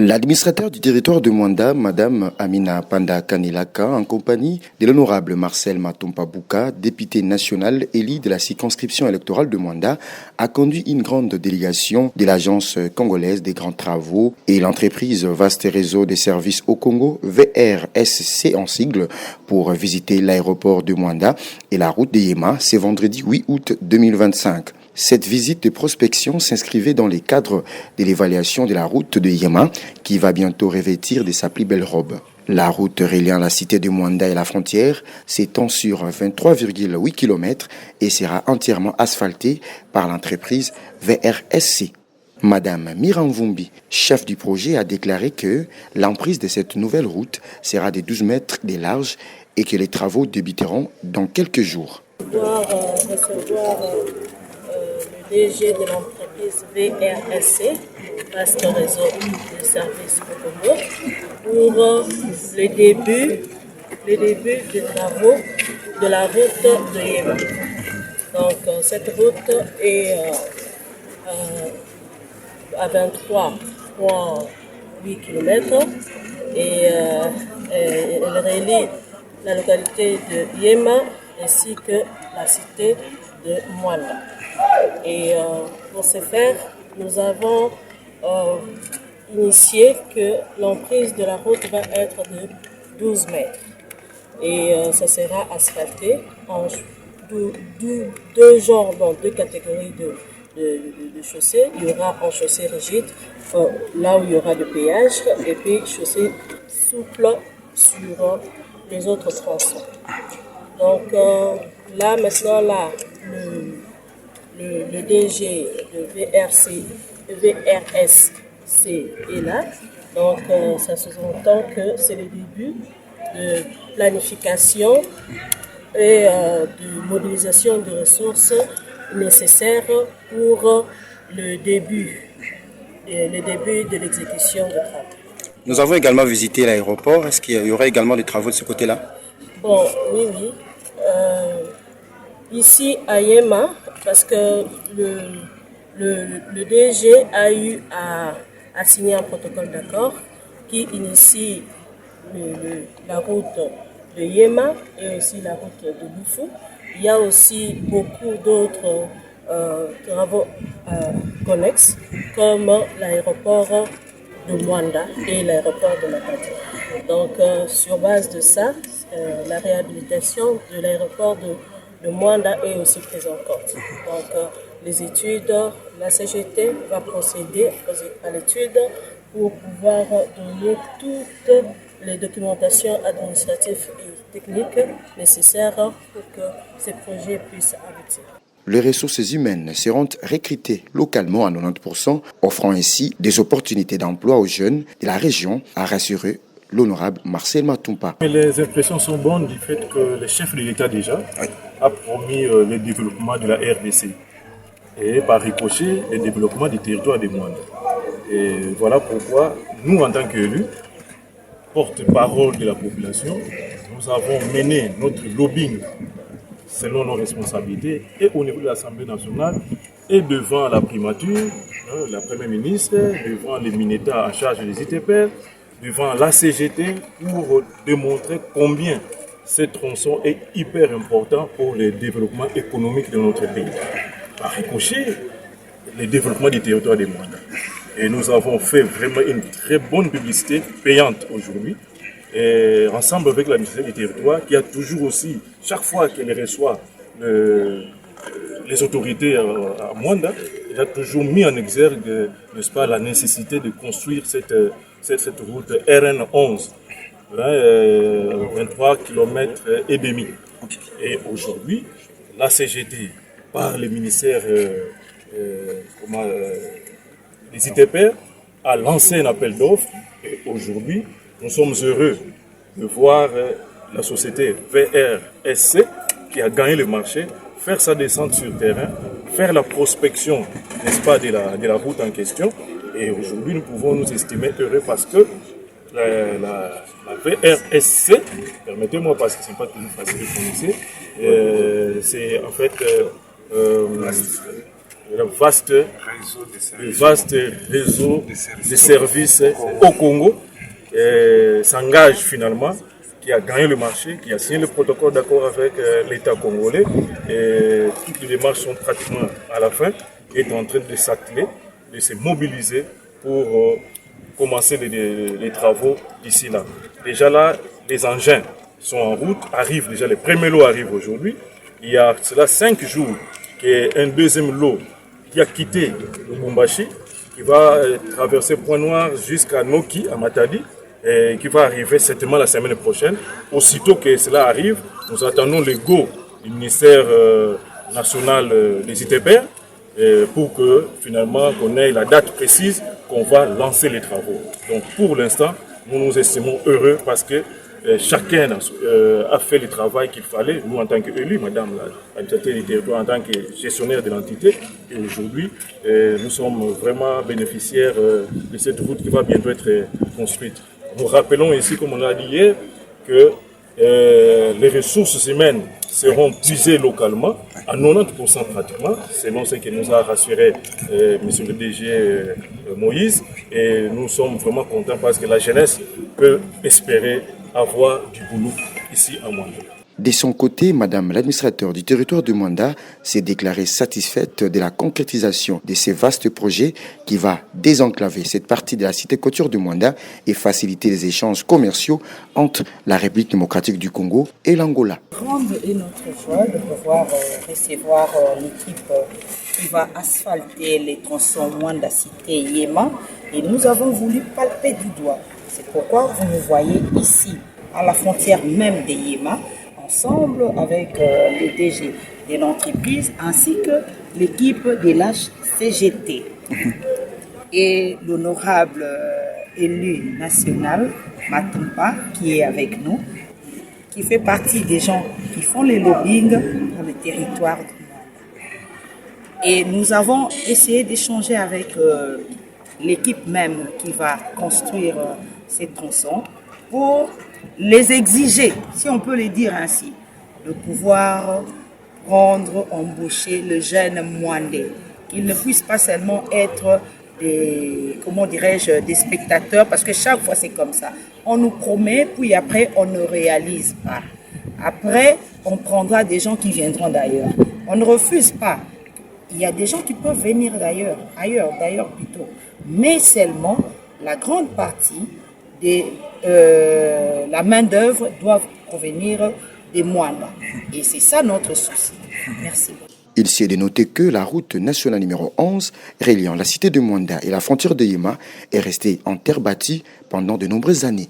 L'administrateur du territoire de Mwanda, Madame Amina Panda Kanilaka, en compagnie de l'honorable Marcel Matompa Bouka, député national élu de la circonscription électorale de Mwanda, a conduit une grande délégation de l'Agence congolaise des grands travaux et l'entreprise Vaste Réseau des services au Congo, VRSC en sigle, pour visiter l'aéroport de Mwanda et la route de Yema ce vendredi 8 août 2025. Cette visite de prospection s'inscrivait dans les cadres de l'évaluation de la route de Yema qui va bientôt revêtir de sa plus belle robe. La route reliant la cité de Mwanda et la frontière s'étend sur 23,8 km et sera entièrement asphaltée par l'entreprise VRSC. Madame Miramvumbi, chef du projet, a déclaré que l'emprise de cette nouvelle route sera de 12 mètres de large et que les travaux débuteront dans quelques jours. Le DG de l'entreprise VRSC, Vaste Réseau de services au Congo, pour le début des travaux de la route de Yema. Donc cette route est à 23,8 km et elle relie la localité de Yema ainsi que la cité de Mwanda. Et pour ce faire, nous avons initié que l'emprise de la route va être de 12 mètres. Et ça sera asphalté en deux genres, dans deux catégories de chaussées. Il y aura en chaussée rigide, là où il y aura le péage, et puis chaussée souple sur les autres tronçons. Donc là, maintenant, le DG de VRSC est là. Donc, ça sous-entend que c'est le début de planification et de mobilisation de ressources nécessaires pour le début de l'exécution des travaux. Nous avons également visité l'aéroport. Est-ce qu'il y aura également des travaux de ce côté-là? Bon, oui. Ici à Yema, parce que le DG a eu à signer un protocole d'accord qui initie la route de Yema et aussi la route de Boufou. Il y a aussi beaucoup d'autres travaux connexes comme l'aéroport de Mwanda et l'aéroport de Matadi. Donc sur base de ça, la réhabilitation de l'aéroport de Mwanda est aussi prise en compte. Donc les études, la CGT va procéder à l'étude pour pouvoir donner toutes les documentations administratives et techniques nécessaires pour que ces projets puissent aboutir. Les ressources humaines seront recrutées localement à 90%, offrant ainsi des opportunités d'emploi aux jeunes de la région, a rassuré l'honorable Marcel Matompa. Les impressions sont bonnes du fait que le chef de l'État déjà a promis le développement de la RDC et par ricochet le développement du territoire de Mwanda. Et voilà pourquoi nous, en tant qu'élus, porte-parole de la population, nous avons mené notre lobbying selon nos responsabilités et au niveau de l'Assemblée nationale et devant la primature, la Première ministre, devant les MINETA en charge des ITPR, devant la CGT pour démontrer combien ce tronçon est hyper important pour le développement économique de notre pays. Par ricochet, le développement du territoire de Mwanda. Et nous avons fait vraiment une très bonne publicité payante aujourd'hui. Et ensemble avec la ministère du territoire qui a toujours aussi, chaque fois qu'elle reçoit les autorités à Mwanda, elle a toujours mis en exergue, n'est-ce pas, la nécessité de construire cette route RN11, 23 km et demi. Et aujourd'hui, la CGT, par le ministère des ITPR, a lancé un appel d'offres. Et aujourd'hui, nous sommes heureux de voir la société VRSC qui a gagné le marché faire sa descente sur terrain, faire la prospection, n'est-ce pas, de la route en question. Et aujourd'hui, nous pouvons nous estimer heureux parce que la VRSC, permettez-moi parce que ce n'est pas toujours facile de prononcer, c'est en fait le vaste réseau de services au Congo s'engage finalement, qui a gagné le marché, qui a signé le protocole d'accord avec l'État congolais. Et toutes les démarches sont pratiquement à la fin, est en train de s'atteler, de se mobiliser pour commencer les travaux d'ici là. Déjà là, les engins sont en route, arrivent déjà, les premiers lots arrivent aujourd'hui. Il y a cela 5 jours qu'un deuxième lot qui a quitté Lubumbashi, qui va traverser Point-Noir jusqu'à Noki, à Matadi, et qui va arriver certainement la semaine prochaine. Aussitôt que cela arrive, nous attendons le go du ministère national des ITPR pour que finalement qu'on ait la date précise qu'on va lancer les travaux. Donc pour l'instant, nous nous estimons heureux parce que chacun a fait le travail qu'il fallait. Nous, en tant qu'élus, madame l'administrateur du territoire, en tant que gestionnaire de l'entité, et aujourd'hui, nous sommes vraiment bénéficiaires de cette route qui va bientôt être construite. Nous rappelons ici, comme on a dit hier, que les ressources humaines seront puisées localement, à 90% pratiquement, selon ce que nous a rassuré M. le DG Moïse. Et nous sommes vraiment contents parce que la jeunesse peut espérer avoir du boulot ici à Mwanda. De son côté, Madame l'administrateur du territoire de Mwanda s'est déclarée satisfaite de la concrétisation de ces vastes projets qui va désenclaver cette partie de la cité côtière de Mwanda et faciliter les échanges commerciaux entre la République démocratique du Congo et l'Angola. Grande est notre joie de pouvoir recevoir l'équipe qui va asphalter les tronçons Mwanda cité Yema, et nous avons voulu palper du doigt. C'est pourquoi vous nous voyez ici, à la frontière même de Yema, ensemble avec le DG de l'entreprise ainsi que l'équipe de l'HCGT et l'honorable élu national Matumpa qui est avec nous, qui fait partie des gens qui font les lobbying pour le territoire du monde. Et nous avons essayé d'échanger avec l'équipe même qui va construire ces tronçons pour les exiger, si on peut le dire ainsi, de pouvoir prendre, embaucher le jeune Mwandais. Qu'ils ne puissent pas seulement être des spectateurs, parce que chaque fois c'est comme ça. On nous promet, puis après on ne réalise pas. Après, on prendra des gens qui viendront d'ailleurs. On ne refuse pas. Il y a des gens qui peuvent venir d'ailleurs plutôt. Mais seulement, la grande partie de la main-d'œuvre doit provenir des Mwanda. Et c'est ça notre souci. Merci. Il s'est de noter que la route nationale numéro 11, reliant la cité de Mwanda et la frontière de Yema, est restée en terre battue pendant de nombreuses années.